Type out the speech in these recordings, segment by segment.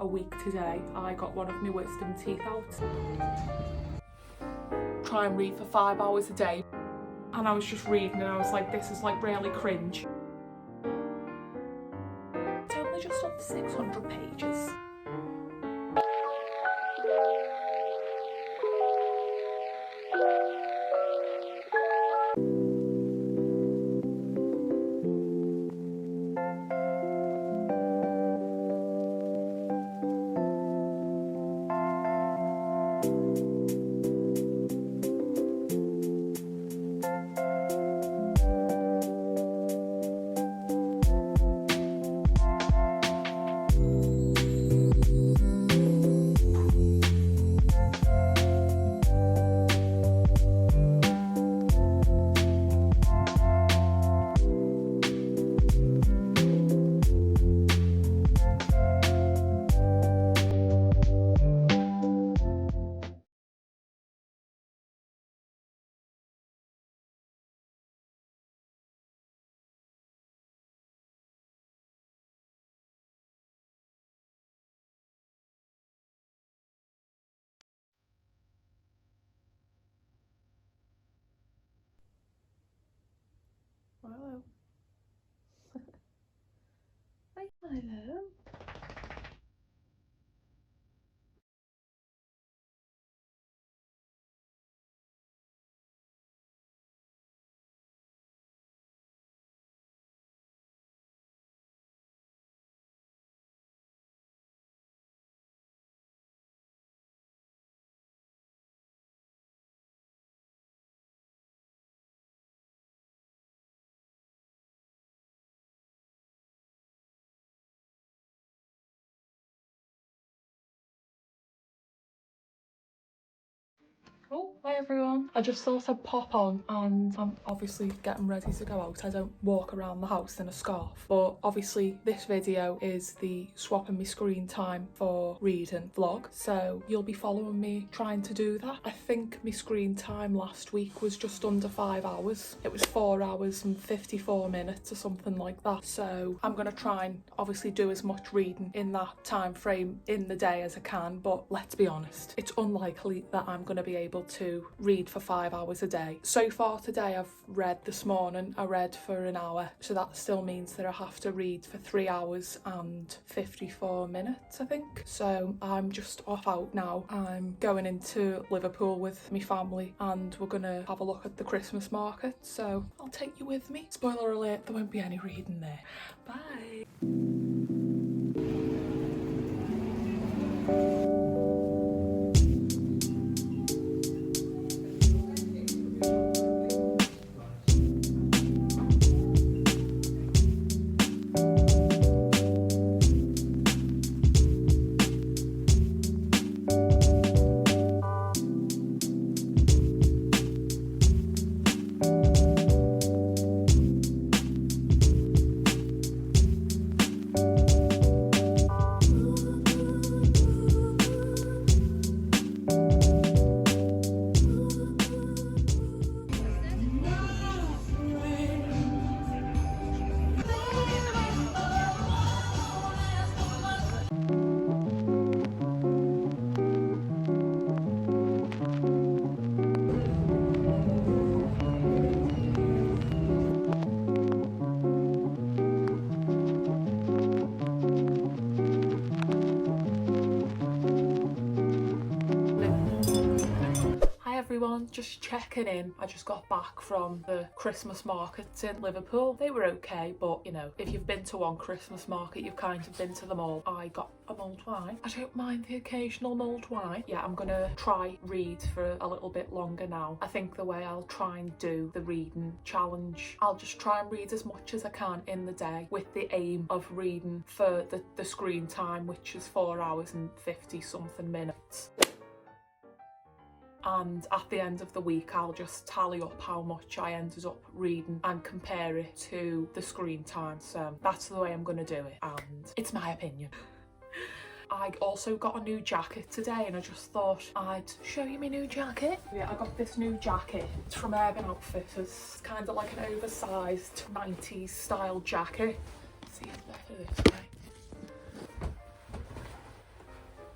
a week today, I got one of my wisdom teeth out. Try and read for 5 hours a day. And I was just reading and I was like, this is like really cringe. It's only just on 600 pages. Hello. Hi, hello. Oh, hi everyone. I just thought I'd pop on and I'm obviously getting ready to go out. I don't walk around the house in a scarf, but obviously this video is the swapping my screen time for reading vlog. So you'll be following me trying to do that. I think my screen time last week was just under 5 hours. It was 4 hours and 54 minutes or something like that. So I'm gonna try and obviously do as much reading in that time frame in the day as I can, but let's be honest, it's unlikely that I'm gonna be able to read for 5 hours a day. So far today I've read this morning, I read for an hour, so that still means that I have to read for 3 hours and 54 minutes I think. So I'm just off out now. I'm going into Liverpool with my family and we're gonna have a look at the Christmas market, so I'll take you with me. Spoiler alert, there won't be any reading there. Bye. Everyone, just checking in. I just got back from the Christmas markets in Liverpool. They were okay, but you know, if you've been to one Christmas market, you've kind of been to them all. I got a mulled wine. I don't mind the occasional mulled wine. Yeah, I'm gonna try read for a little bit longer now. I think the way I'll try and do the reading challenge, I'll just try and read as much as I can in the day with the aim of reading for the screen time, which is 4 hours and 50 something minutes. And at the end of the week I'll just tally up how much I ended up reading and compare it to the screen time. So that's the way I'm gonna do it, and it's my opinion. I also got a new jacket today and I just thought I'd show you my new jacket. Yeah, I got this new jacket. It's from Urban Outfitters. It's kind of like an oversized 90s style jacket. Let's see if better this way.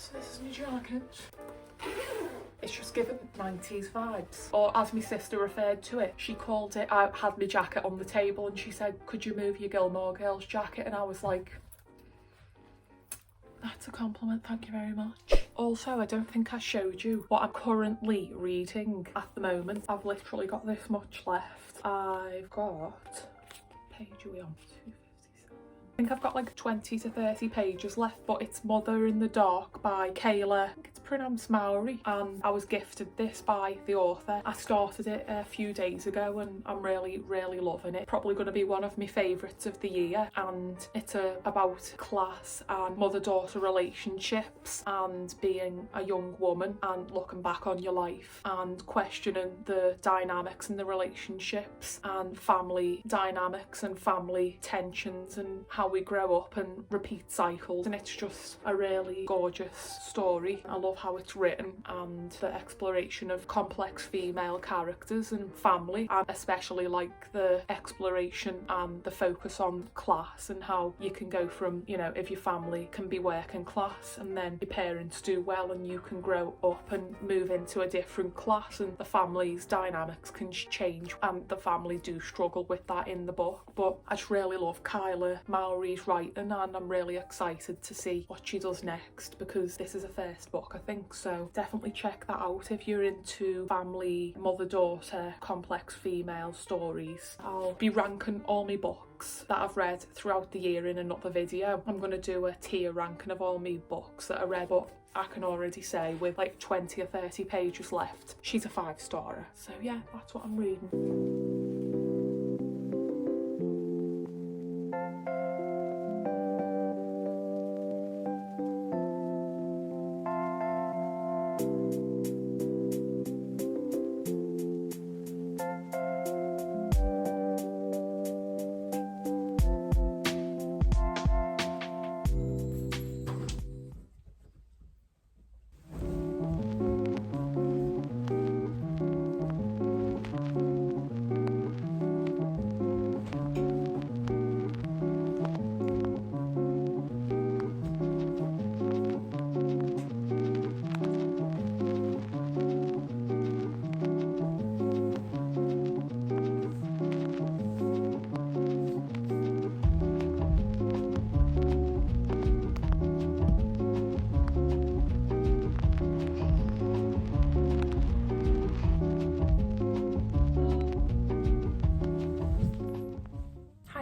So this is my jacket. It's just given 90s vibes. Or as my sister referred to it, she called it, I had my jacket on the table and she said, could you move your Gilmore Girls jacket? And I was like, that's a compliment, thank you very much. Also, I don't think I showed you what I'm currently reading at the moment. I've literally got this much left. I've got, page are we on? 257. I think I've got like 20 to 30 pages left, but it's Mother in the Dark by Kayla. I think it's pronounced Maori, and I was gifted this by the author. I started it a few days ago and I'm really loving it. Probably going to be one of my favourites of the year, and it's about class and mother-daughter relationships and being a young woman and looking back on your life and questioning the dynamics and the relationships and family dynamics and family tensions and how we grow up and repeat cycles. And it's just a really gorgeous story. I love how it's written and the exploration of complex female characters and family, and especially like the exploration and the focus on class and how you can go from, you know, if your family can be working class and then your parents do well and you can grow up and move into a different class and the family's dynamics can change, and the family do struggle with that in the book. But I just really love Kyla Maori's writing, and I'm really excited to see what she does next because this is a first book, I think, so definitely check that out if you're into family, mother-daughter, complex female stories. I'll be ranking all my books that I've read throughout the year in another video. I'm going to do a tier ranking of all my books that I read, but I can already say with like 20 or 30 pages left, she's a 5-starer. So yeah, that's what I'm reading.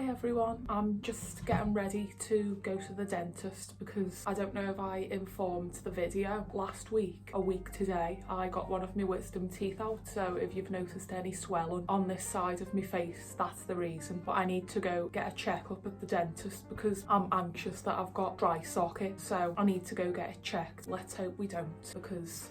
Everyone, I'm just getting ready to go to the dentist because I don't know if I informed the video last week, a week today, I got one of my wisdom teeth out, so if you've noticed any swelling on this side of my face, that's the reason. But I need to go get a checkup at the dentist because I'm anxious that I've got dry socket, so I need to go get it checked. Let's hope we don't, because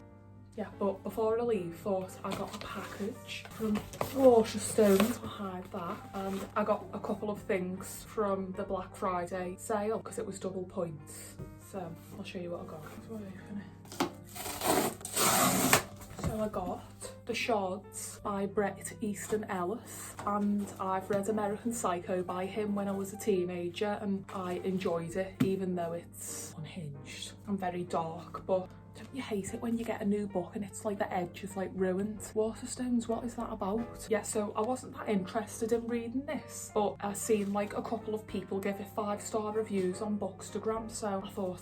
yeah. But before I leave, thought I got a package from Waterstones. I'll hide that. And I got a couple of things from the Black Friday sale because it was double points. So I'll show you what I got. So I got The Shards by Bret Easton Ellis, and I've read American Psycho by him when I was a teenager and I enjoyed it, even though it's unhinged and very dark. But don't you hate it when you get a new book and it's like the edge is like ruined? Waterstones, what is that about? Yeah, so I wasn't that interested in reading this, but I've seen like a couple of people give it 5-star reviews on Bookstagram, so I thought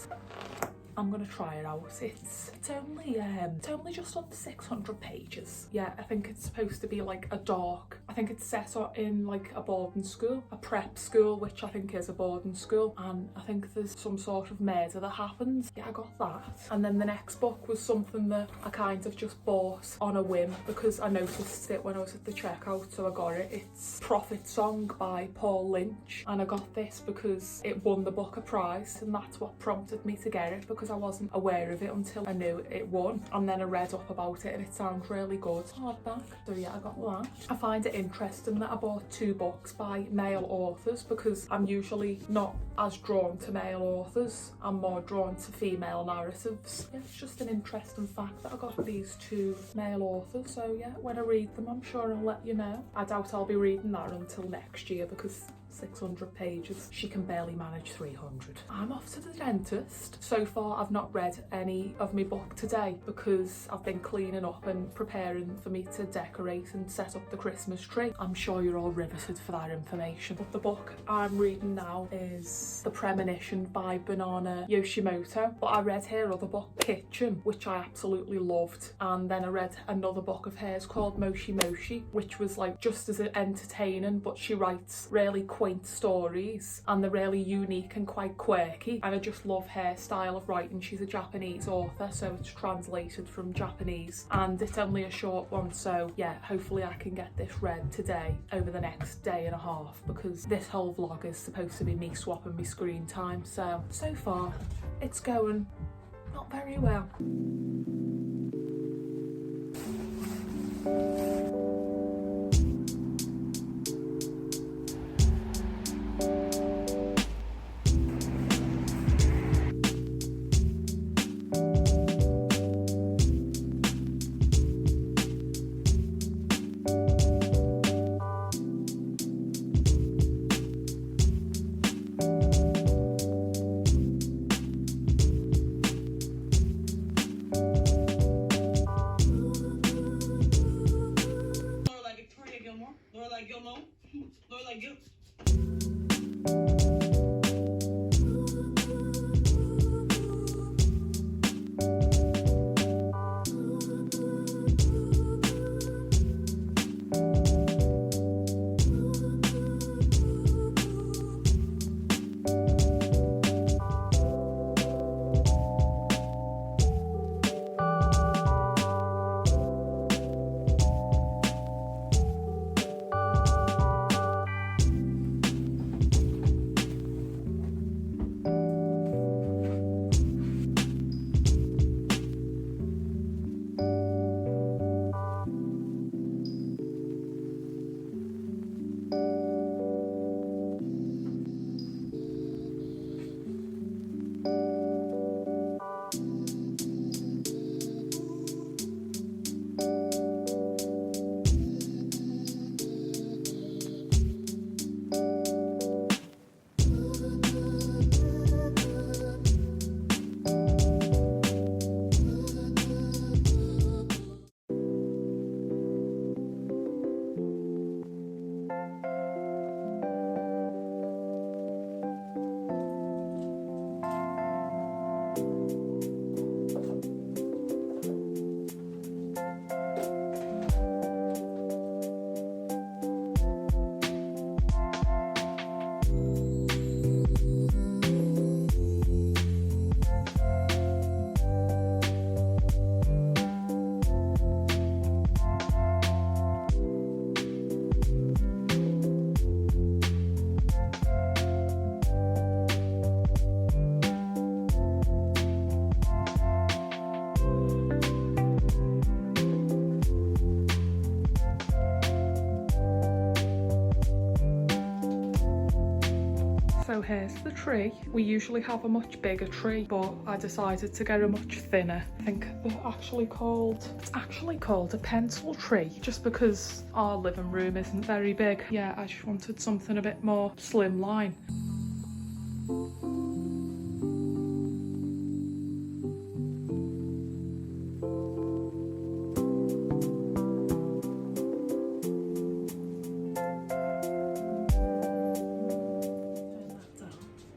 I'm gonna try it out. It's only just under 600 pages. Yeah, I think it's supposed to be like a dark, I think it's set in like a boarding school, a prep school, which I think is a boarding school, and I think there's some sort of murder that happens. Yeah, I got that. And then the next book was something that I kind of just bought on a whim because I noticed it when I was at the checkout, so I got it. It's Prophet Song by Paul Lynch, and I got this because it won the Booker prize, and that's what prompted me to get it, because I wasn't aware of it until I knew it won, and then I read up about it and it sounds really good. Hardback. So yeah, I got that. I find it interesting that I bought 2 books by male authors because I'm usually not as drawn to male authors. I'm more drawn to female narratives. Yeah, it's just an interesting fact that I got these 2 male authors, so yeah, when I read them I'm sure I'll let you know. I doubt I'll be reading that until next year because 600 pages. She can barely manage 300. I'm off to the dentist. So far I've not read any of my book today because I've been cleaning up and preparing for me to decorate and set up the Christmas tree. I'm sure you're all riveted for that information. But the book I'm reading now is The Premonition by Banana Yoshimoto. But I read her other book, Kitchen, which I absolutely loved. And then I read another book of hers called Moshi Moshi, which was like just as entertaining, but she writes really quaint stories and they're really unique and quite quirky. And I just love her style of writing. She's a Japanese author, so it's translated from Japanese and it's only a short one. So yeah, hopefully I can get this read today over the next day and a half, because this whole vlog is supposed to be me swapping my screen time. So far it's going not very well. So here's the tree. We usually have a much bigger tree, but I decided to get a much thinner. I think it's actually called a pencil tree, just because our living room isn't very big. Yeah, I just wanted something a bit more slimline.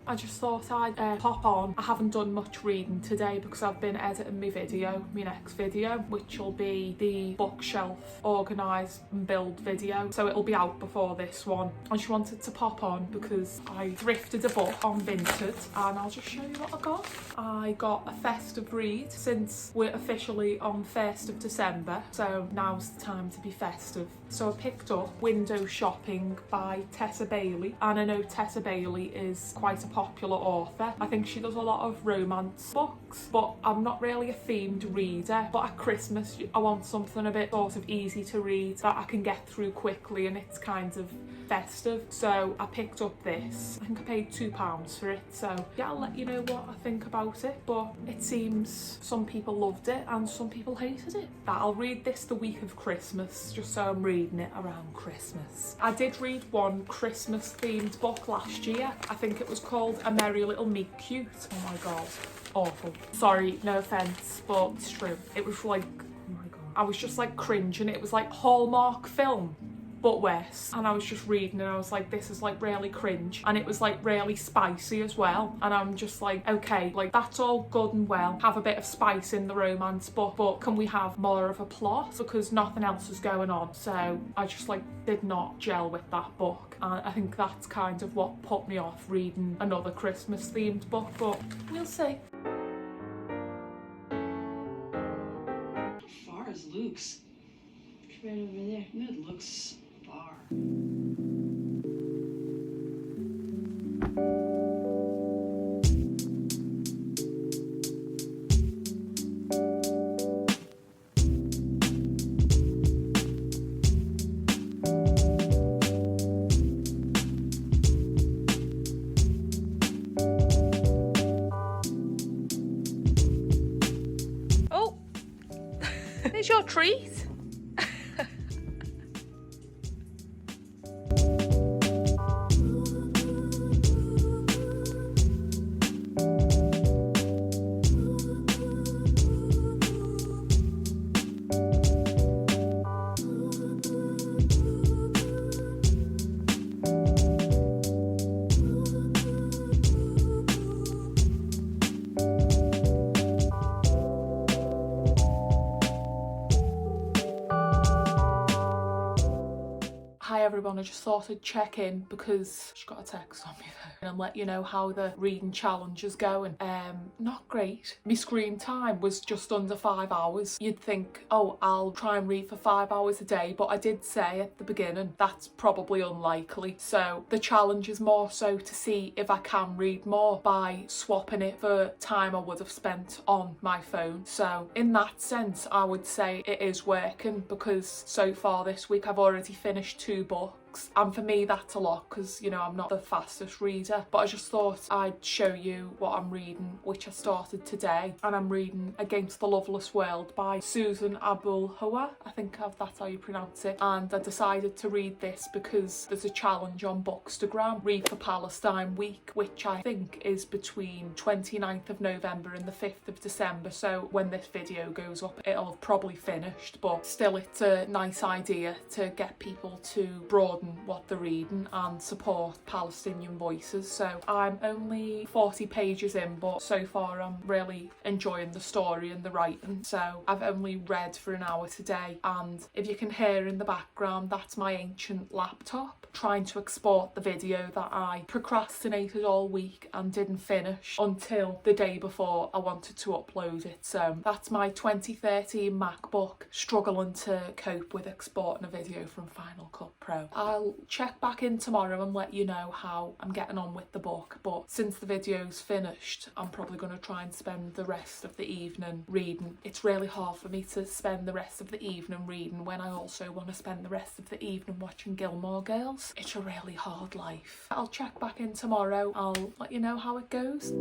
I just thought I'd pop on. I haven't done much reading today because I've been editing my next video, which will be the bookshelf organise and build video. So it'll be out before this one. I just wanted to pop on because I thrifted a book on Vinted and I'll just show you what I got. I got a festive read since we're officially on 1st of December. So now's the time to be festive. So I picked up Window Shopping by Tessa Bailey. And I know Tessa Bailey is quite a popular popular author. I think she does a lot of romance books, but I'm not really a themed reader. But at Christmas, I want something a bit sort of easy to read that I can get through quickly, and it's kind of festive. So I picked up this. I think I paid £2 for it. So yeah, I'll let you know what I think about it. But it seems some people loved it and some people hated it. I'll read this the week of Christmas, just so I'm reading it around Christmas. I did read one Christmas themed book last year. I think it was called A Merry Little Meet Cute. Oh my god, awful. Sorry, no offence, but it's true. It was like, oh my god, I was just like cringing. It was like Hallmark film, but worse. And I was just reading and I was like, this is like really cringe, and it was like really spicy as well, and I'm just like, okay, like that's all good and well, have a bit of spice in the romance, but can we have more of a plot, because nothing else is going on. So I just like did not gel with that book, and I think that's kind of what put me off reading another Christmas themed book, but we'll see. How far is Luke's? It's right over there. It looks far. Oh, it's your treat. Hi everyone, I just thought I'd check in because I just got a text on my phone and let you know how the reading challenge is going. Not great. My screen time was just under 5 hours. You'd think, oh, I'll try and read for 5 hours a day, but I did say at the beginning that's probably unlikely. So the challenge is more so to see if I can read more by swapping it for time I would have spent on my phone. So in that sense, I would say it is working, because so far this week I've already finished 2 books, and for me that's a lot because, you know, I'm not the fastest reader, but I just thought I'd show you what I'm reading, which I started today, and I'm reading Against the Loveless World by Susan Abul-Hawa. I think that's how you pronounce it, and I decided to read this because there's a challenge on Bookstagram, Read for Palestine Week, which I think is between 29th of November and the 5th of December, so when this video goes up it'll have probably finished, but still it's a nice idea to get people to broaden what they're reading and support Palestinian voices. So I'm only 40 pages in, but so far I'm really enjoying the story and the writing. So I've only read for an hour today, and if you can hear in the background, that's my ancient laptop trying to export the video that I procrastinated all week and didn't finish until the day before I wanted to upload it. So that's my 2013 MacBook struggling to cope with exporting a video from Final Cut Pro. I'll check back in tomorrow and let you know how I'm getting on with the book, but since the video's finished I'm probably going to try and spend the rest of the evening reading. It's really hard for me to spend the rest of the evening reading when I also want to spend the rest of the evening watching Gilmore Girls. It's a really hard life. I'll check back in tomorrow. I'll let you know how it goes.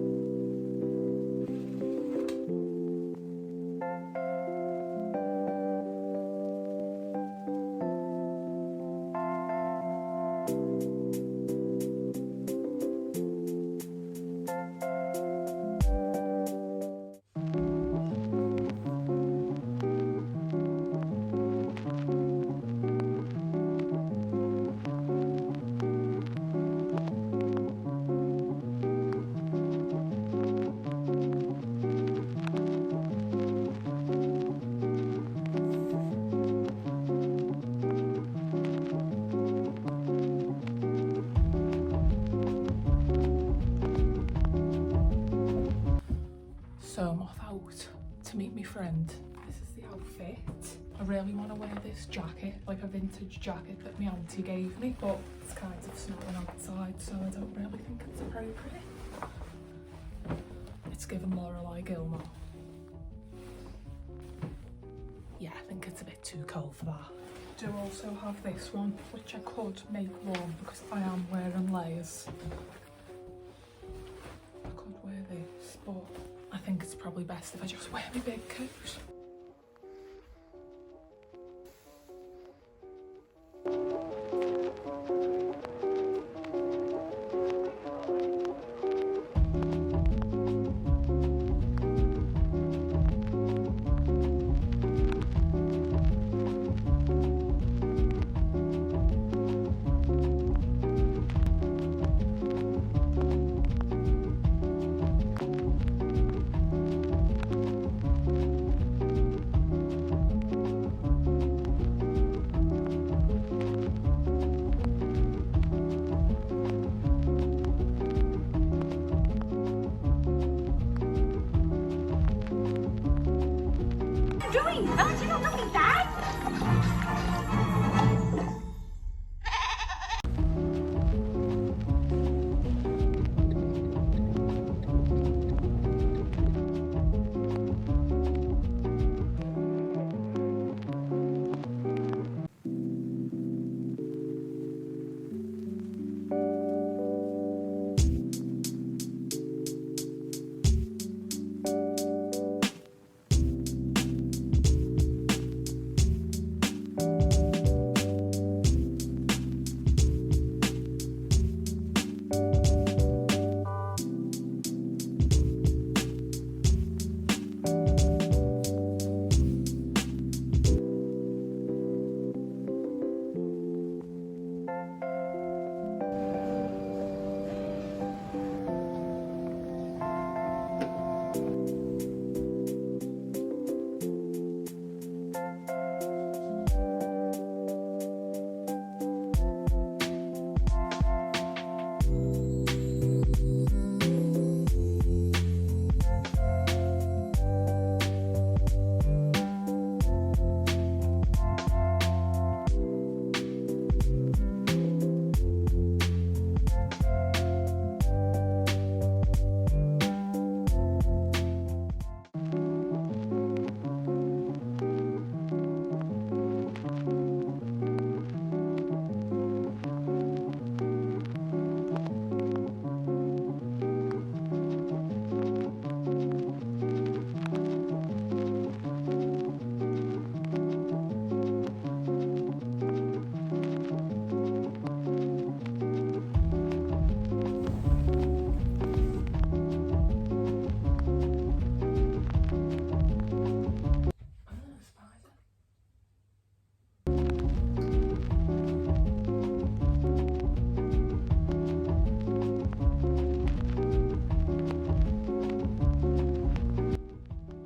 So I'm off out to meet my friend. This is the outfit. I really want to wear this jacket, like a vintage jacket that my auntie gave me, but it's kind of snowing outside, so I don't really think it's appropriate. It's given Lorelei Gilmore. Yeah, I think it's a bit too cold for that. Do also have this one, which I could make warm because I am wearing layers. I could wear this, but I think it's probably best if I just wear my big coat.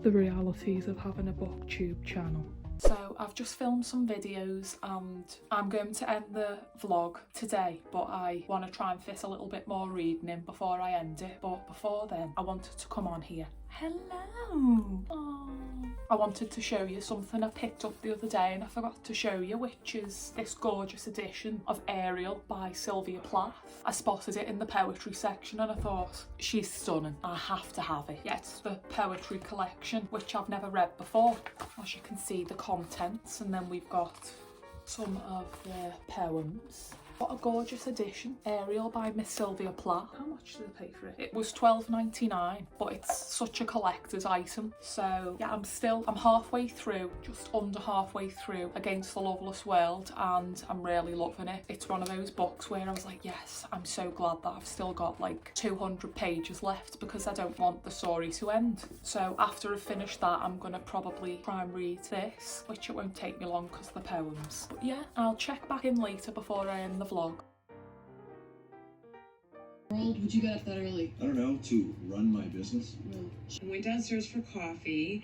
The realities of having a booktube channel. So I've just filmed some videos and I'm going to end the vlog today, but I want to try and fit a little bit more reading in before I end it. But before then, I wanted to come on here. Hello! Aww. I wanted to show you something I picked up the other day and I forgot to show you, which is this gorgeous edition of Ariel by Sylvia Plath. I spotted it in the poetry section and I thought, she's stunning, I have to have it. Yeah, it's the poetry collection, which I've never read before. As you can see, the contents, and then we've got some of the poems. What a gorgeous edition. Ariel by Miss Sylvia Plath. How much did I pay for it? It was £12.99, but it's such a collector's item. So yeah, I'm halfway through, just under halfway through Against the Loveless World, and I'm really loving it. It's one of those books where I was like, yes, I'm so glad that I've still got like 200 pages left because I don't want the story to end. So after I've finished that, I'm gonna probably try and read this, which it won't take me long because of the poems. But yeah, I'll check back in later before I end the vlog. Would you get up that early? I don't know, to run my business. No. I went downstairs for coffee.